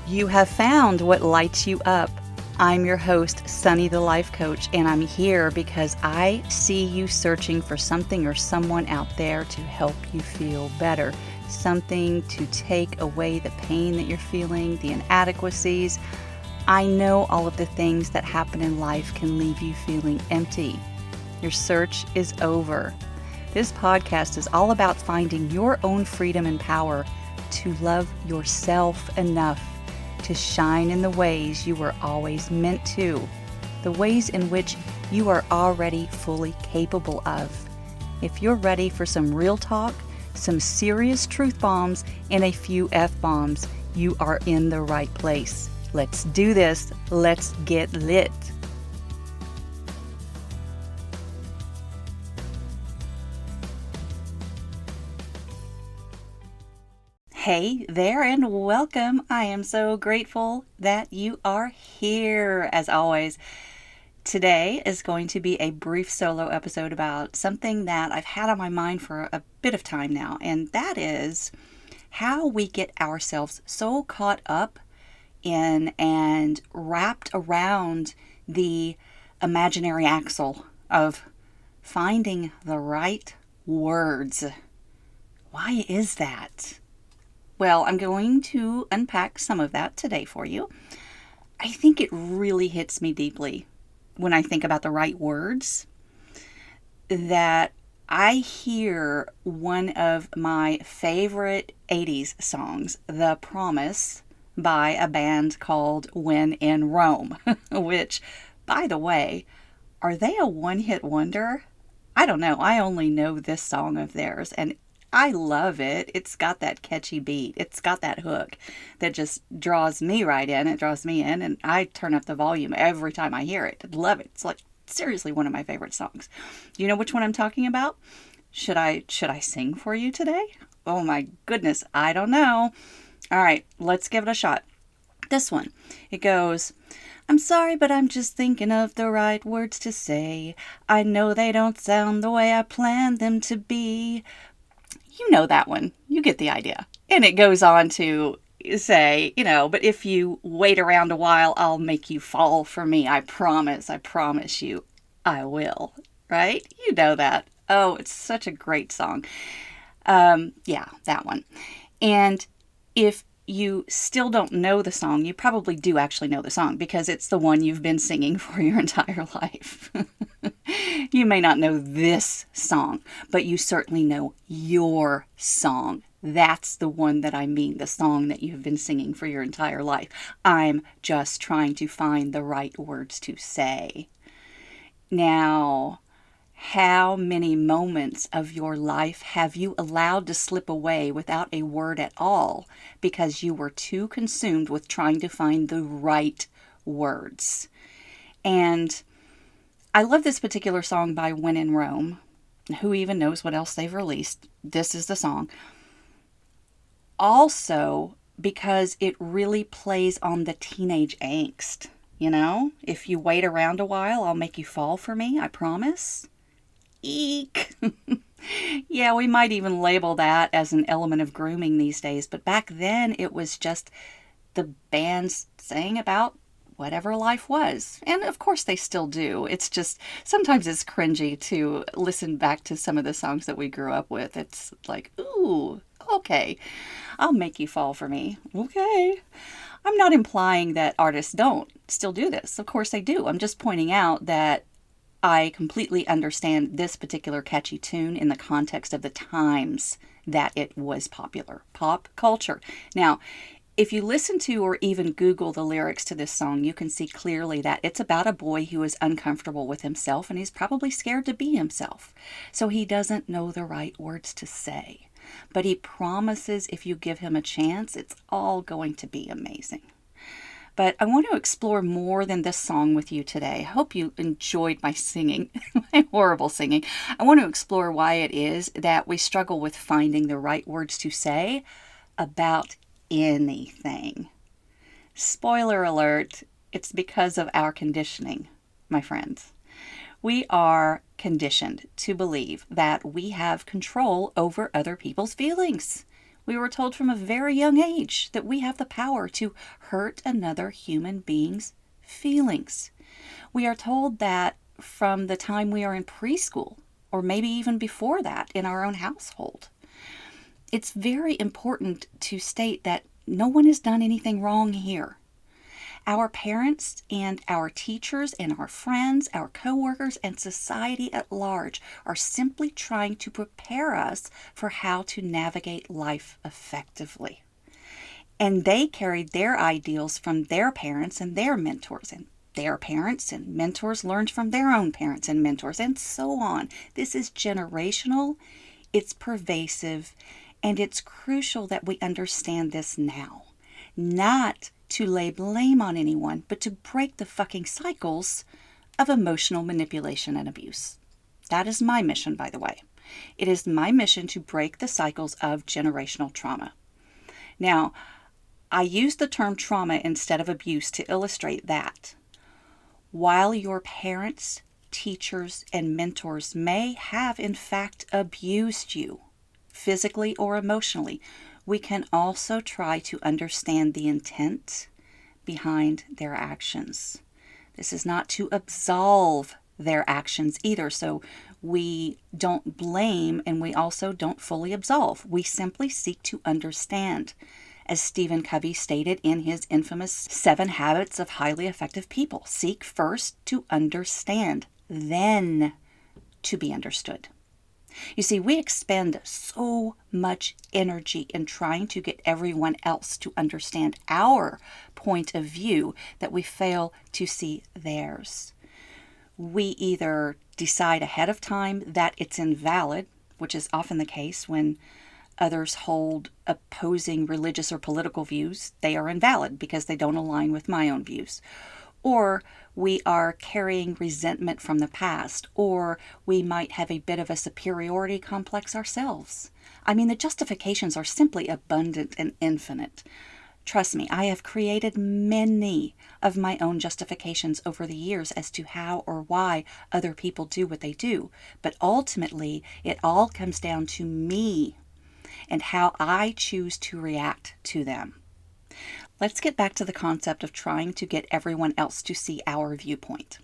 You have found what lights you up. I'm your host, Sunnythelifecoach, and I'm here because I see you searching for something or someone out there to help you feel better. Something to take away the pain that you're feeling, the inadequacies. I know all of the things that happen in life can leave you feeling empty. Your search is over. This podcast is all about finding your own freedom and power to love yourself enough to shine in the ways you were always meant to, the ways in which you are already fully capable of. If you're ready for some real talk, some serious truth bombs, and a few F-bombs, you are in the right place. Let's do this. Let's get lit. Hey there and welcome. I am so grateful that you are here as always. Today is going to be a brief solo episode about something that I've had on my mind for a bit of time now, and that is how we get ourselves so caught up in and wrapped around the imaginary axle of finding the right words. Why is that? Well, I'm going to unpack some of that today for you. I think it really hits me deeply when I think about the right words that I hear one of my favorite 80s songs, The Promise, by a band called When in Rome, which, by the way, are they a one-hit wonder? I don't know. I only know this song of theirs, and I love it. It's got that catchy beat. It's got that hook that just draws me right in. It draws me in, and I turn up the volume every time I hear it. I love it. It's like seriously one of my favorite songs. Do you know which one I'm talking about? Should I sing for you today? Oh my goodness, I don't know. All right, let's give it a shot. This one, it goes, I'm sorry, but I'm just thinking of the right words to say. I know they don't sound the way I planned them to be. You know that one. You get the idea. And it goes on to say, but if you wait around a while, I'll make you fall for me. I promise you, I will. Right? You know that. Oh, it's such a great song. Yeah, that one. And if you still don't know the song, you probably do actually know the song because it's the one you've been singing for your entire life. You may not know this song, but you certainly know your song. That's the one that I mean, the song that you've been singing for your entire life. I'm just trying to find the right words to say. Now, how many moments of your life have you allowed to slip away without a word at all because you were too consumed with trying to find the right words? And I love this particular song by When in Rome. Who even knows what else they've released? This is the song. Also, because it really plays on the teenage angst. If you wait around a while, I'll make you fall for me, I promise. Eek. Yeah, we might even label that as an element of grooming these days, but back then it was just the bands saying about whatever life was. And of course they still do. It's just, sometimes it's cringy to listen back to some of the songs that we grew up with. It's like, ooh, okay, I'll make you fall for me. Okay. I'm not implying that artists don't still do this. Of course they do. I'm just pointing out that I completely understand this particular catchy tune in the context of the times that it was popular. Pop culture. Now, if you listen to or even Google the lyrics to this song, you can see clearly that it's about a boy who is uncomfortable with himself and he's probably scared to be himself. So he doesn't know the right words to say. But he promises if you give him a chance, it's all going to be amazing. But I want to explore more than this song with you today. I hope you enjoyed my singing, my horrible singing. I want to explore why it is that we struggle with finding the right words to say about anything. Spoiler alert, it's because of our conditioning, my friends. We are conditioned to believe that we have control over other people's feelings. We were told from a very young age that we have the power to hurt another human being's feelings. We are told that from the time we are in preschool, or maybe even before that in our own household. It's very important to state that no one has done anything wrong here. Our parents and our teachers and our friends, our coworkers, and society at large are simply trying to prepare us for how to navigate life effectively. And they carried their ideals from their parents and their mentors, and their parents and mentors learned from their own parents and mentors, and so on. This is generational, it's pervasive, and it's crucial that we understand this now. Not to lay blame on anyone, but to break the fucking cycles of emotional manipulation and abuse. That is my mission, by the way. It is my mission to break the cycles of generational trauma. Now, I use the term trauma instead of abuse to illustrate that. While your parents, teachers, and mentors may have in fact abused you, physically or emotionally, we can also try to understand the intent behind their actions. This is not to absolve their actions either, so we don't blame and we also don't fully absolve. We simply seek to understand. As Stephen Covey stated in his infamous 7 Habits of Highly Effective People, seek first to understand, then to be understood. You see, we expend so much energy in trying to get everyone else to understand our point of view that we fail to see theirs. We either decide ahead of time that it's invalid, which is often the case when others hold opposing religious or political views. They are invalid because they don't align with my own views. Or we are carrying resentment from the past, or we might have a bit of a superiority complex ourselves. I mean, the justifications are simply abundant and infinite. Trust me, I have created many of my own justifications over the years as to how or why other people do what they do. But ultimately, it all comes down to me and how I choose to react to them. Let's get back to the concept of trying to get everyone else to see our viewpoint.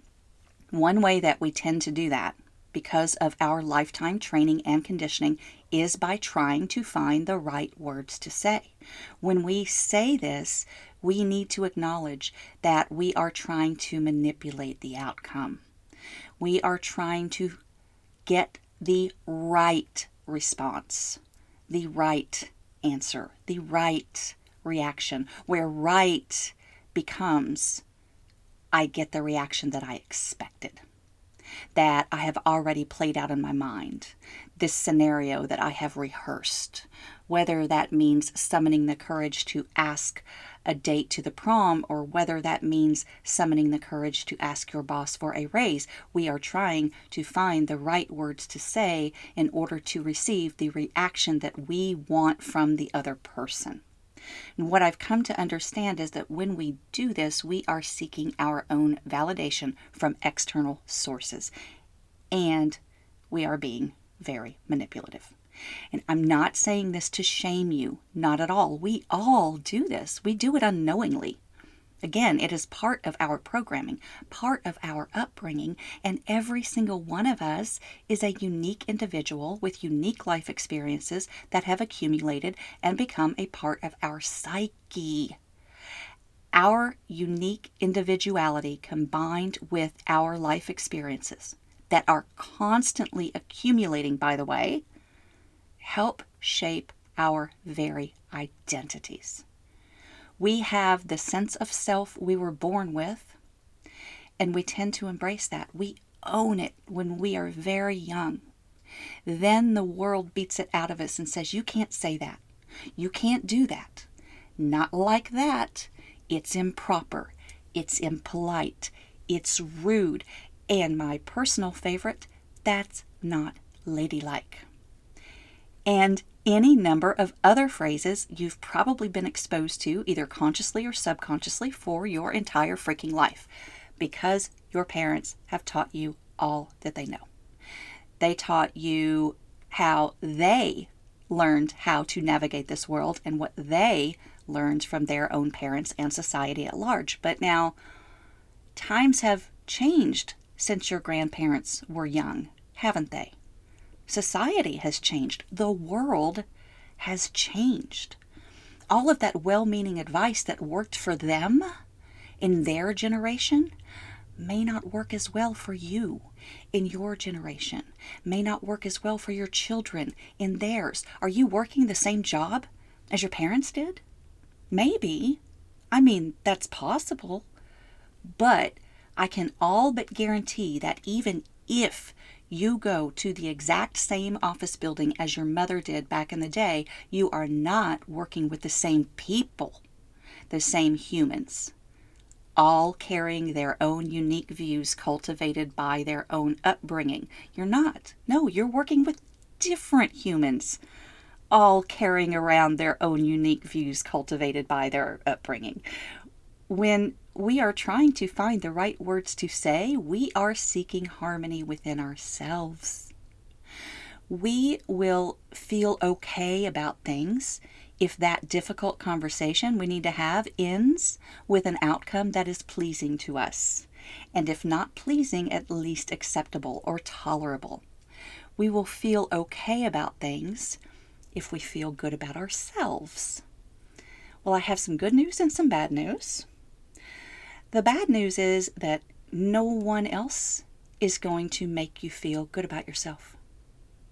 One way that we tend to do that, because of our lifetime training and conditioning, is by trying to find the right words to say. When we say this, we need to acknowledge that we are trying to manipulate the outcome. We are trying to get the right response, the right answer, the right reaction, where right becomes, I get the reaction that I expected, that I have already played out in my mind, this scenario that I have rehearsed, whether that means summoning the courage to ask a date to the prom, or whether that means summoning the courage to ask your boss for a raise. We are trying to find the right words to say in order to receive the reaction that we want from the other person. And what I've come to understand is that when we do this, we are seeking our own validation from external sources, and we are being very manipulative. And I'm not saying this to shame you, not at all. We all do this. We do it unknowingly. Again, it is part of our programming, part of our upbringing, and every single one of us is a unique individual with unique life experiences that have accumulated and become a part of our psyche. Our unique individuality combined with our life experiences that are constantly accumulating, by the way, help shape our very identities. We have the sense of self we were born with, and we tend to embrace that. We own it when we are very young. Then the world beats it out of us and says, you can't say that. You can't do that. Not like that. It's improper. It's impolite. It's rude. And my personal favorite, that's not ladylike. And any number of other phrases you've probably been exposed to, either consciously or subconsciously, for your entire freaking life, because your parents have taught you all that they know. They taught you how they learned how to navigate this world and what they learned from their own parents and society at large. But now, times have changed since your grandparents were young, haven't they? Society has changed. The world has changed. All of that well-meaning advice that worked for them in their generation may not work as well for you in your generation, may not work as well for your children in theirs. Are you working the same job as your parents did? Maybe. I mean, that's possible. But I can all but guarantee that even if you go to the exact same office building as your mother did back in the day, you are not working with the same people, the same humans, all carrying their own unique views cultivated by their own upbringing. You're not. No, you're working with different humans, all carrying around their own unique views cultivated by their upbringing. When we are trying to find the right words to say, we are seeking harmony within ourselves. We will feel okay about things if that difficult conversation we need to have ends with an outcome that is pleasing to us, and if not pleasing, at least acceptable or tolerable. We will feel okay about things if we feel good about ourselves. Well, I have some good news and some bad news. The bad news is that no one else is going to make you feel good about yourself.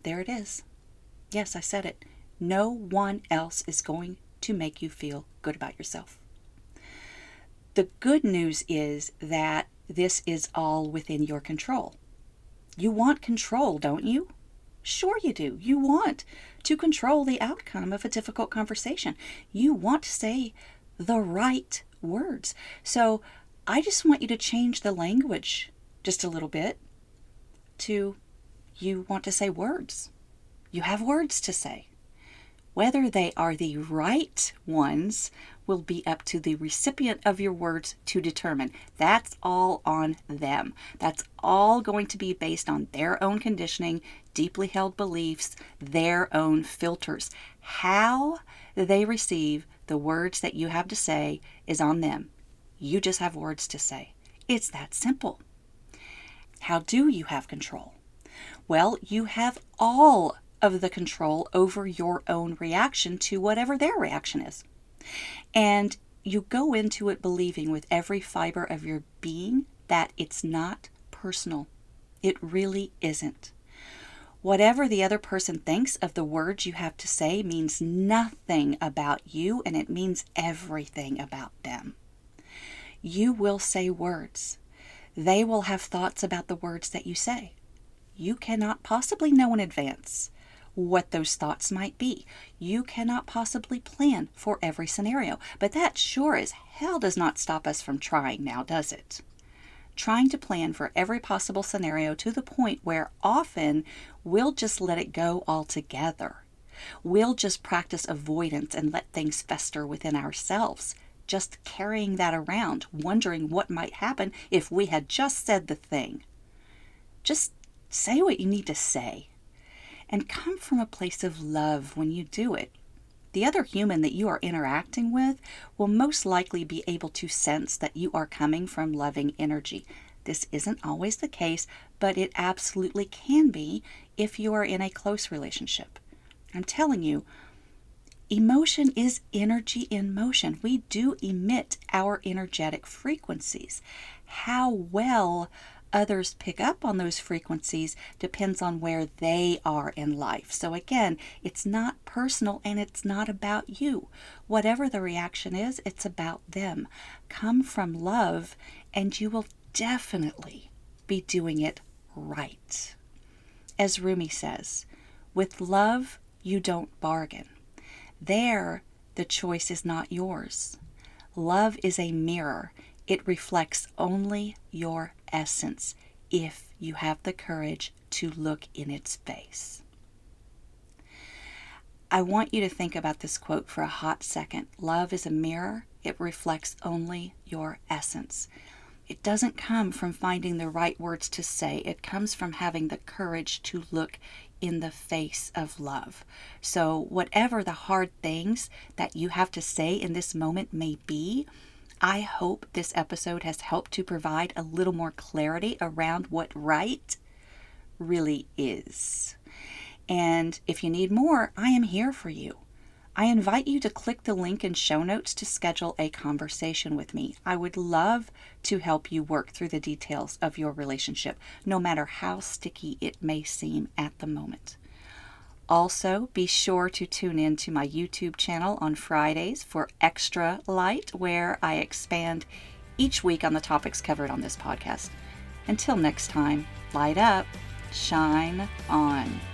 There it is. Yes, I said it. No one else is going to make you feel good about yourself. The good news is that this is all within your control. You want control, don't you? Sure you do. You want to control the outcome of a difficult conversation. You want to say the right words. So I just want you to change the language just a little bit to you want to say words. You have words to say. Whether they are the right ones will be up to the recipient of your words to determine. That's all on them. That's all going to be based on their own conditioning, deeply held beliefs, their own filters. How they receive the words that you have to say is on them. You just have words to say. It's that simple. How do you have control? Well, you have all of the control over your own reaction to whatever their reaction is. And you go into it believing with every fiber of your being that it's not personal. It really isn't. Whatever the other person thinks of the words you have to say means nothing about you, and it means everything about them. You will say words. They will have thoughts about the words that you say. You cannot possibly know in advance what those thoughts might be. You cannot possibly plan for every scenario, but that sure as hell does not stop us from trying now, does it? Trying to plan for every possible scenario to the point where often we'll just let it go altogether. We'll just practice avoidance and let things fester within ourselves, just carrying that around, wondering what might happen if we had just said the thing. Just say what you need to say. And come from a place of love when you do it. The other human that you are interacting with will most likely be able to sense that you are coming from loving energy. This isn't always the case, but it absolutely can be if you are in a close relationship. I'm telling you, emotion is energy in motion. We do emit our energetic frequencies. How well others pick up on those frequencies depends on where they are in life. So again, it's not personal and it's not about you. Whatever the reaction is, it's about them. Come from love and you will definitely be doing it right. As Rumi says, with love, you don't bargain. There, the choice is not yours. Love is a mirror. It reflects only your essence if you have the courage to look in its face. I want you to think about this quote for a hot second. Love is a mirror. It reflects only your essence. It doesn't come from finding the right words to say. It comes from having the courage to look in the face of love. So whatever the hard things that you have to say in this moment may be, I hope this episode has helped to provide a little more clarity around what right really is. And if you need more, I am here for you. I invite you to click the link in show notes to schedule a conversation with me. I would love to help you work through the details of your relationship, no matter how sticky it may seem at the moment. Also, be sure to tune in to my YouTube channel on Fridays for Extra Light, where I expand each week on the topics covered on this podcast. Until next time, light up, shine on.